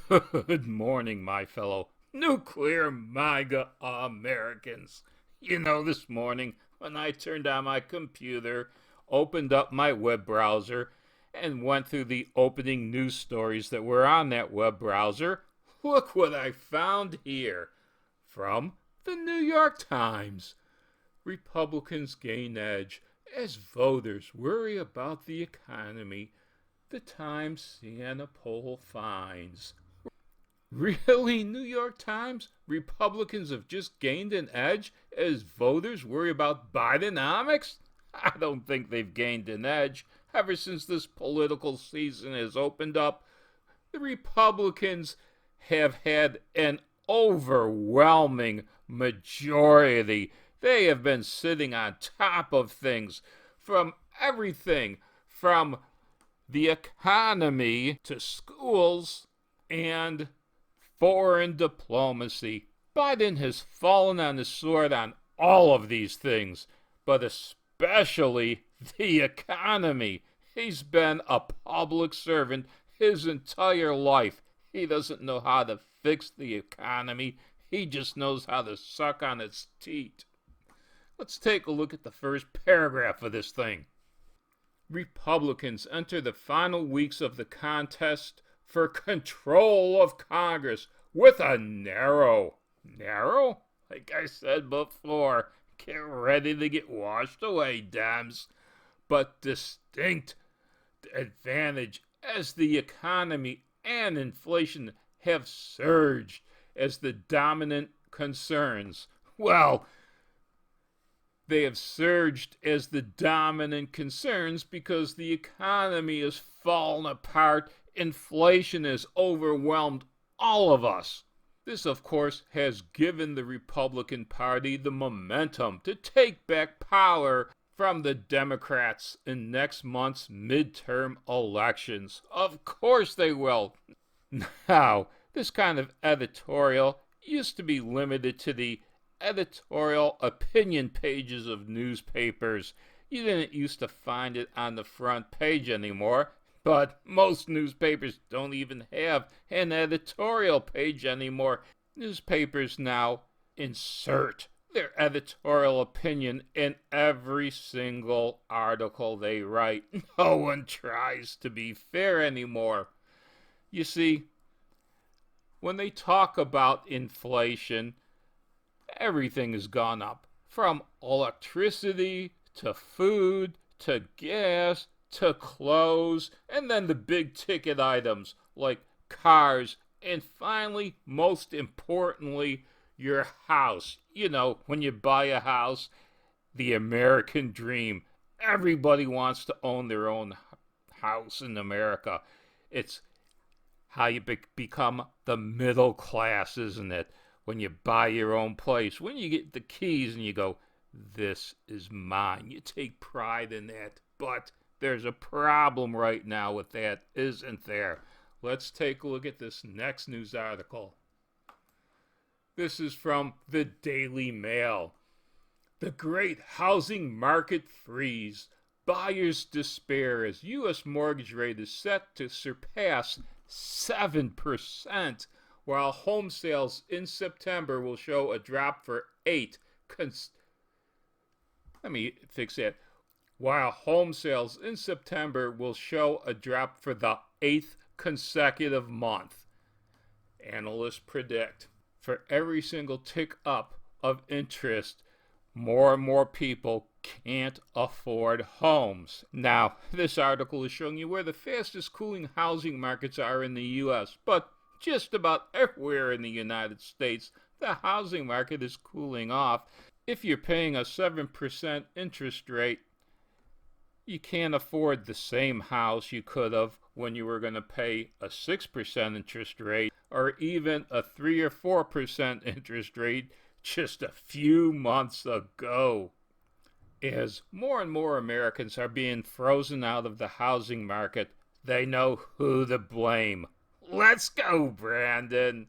Good morning, my fellow nuclear MAGA Americans. This morning when I turned on my computer, opened up my web browser, and went through the opening news stories that were on that web browser, look what I found here from the New York Times. Republicans gain edge as voters worry about the economy, the Times Siena poll finds. Really, New York Times? Republicans have just gained an edge as voters worry about Bidenomics? I don't think they've gained an edge. Ever since this political season has opened up, the Republicans have had an overwhelming majority. They have been sitting on top of things, from everything from the economy to schools and foreign diplomacy. Biden has fallen on the sword on all of these things, but especially the economy. He's been a public servant his entire life. He doesn't know how to fix the economy. He just knows how to suck on its teat. Let's take a look at the first paragraph of this thing. Republicans enter the final weeks of the contest for control of Congress with a narrow, like I said before, get ready to get washed away, Dems, but distinct advantage as the economy and inflation have surged as the dominant concerns. Well, they have surged as the dominant concerns because the economy has fallen apart. Inflation has overwhelmed all of us. This, of course, has given the Republican Party the momentum to take back power from the Democrats in next month's midterm elections. Of course they will. Now, this kind of editorial used to be limited to the editorial opinion pages of newspapers. You didn't used to find it on the front page anymore, but most newspapers don't even have an editorial page anymore. Newspapers now insert their editorial opinion in every single article they write. No one tries to be fair anymore. You see, when they talk about inflation, everything has gone up, from electricity to food to gas to clothes, and then the big ticket items like cars, and finally, most importantly, your house. When you buy a house, the American dream. Everybody wants to own their own house in America. It's how you become the middle class, isn't it? When you buy your own place, when you get the keys and you go, this is mine. You take pride in that. But there's a problem right now with that, isn't there? Let's take a look at this next news article. This is from the Daily Mail. The great housing market freeze. Buyers despair as U.S. mortgage rate is set to surpass 7%, while home sales in September will show a drop for Let me fix that. While home sales in September will show a drop for the 8th consecutive month. Analysts predict for every single tick up of interest, more and more people can't afford homes. Now, this article is showing you where the fastest cooling housing markets are in the U.S., but just about everywhere in the United States, the housing market is cooling off. If you're paying a 7% interest rate, you can't afford the same house you could have when you were going to pay a 6% interest rate or even a 3 or 4% interest rate just a few months ago. As more and more Americans are being frozen out of the housing market, they know who to blame. Let's go, Brandon.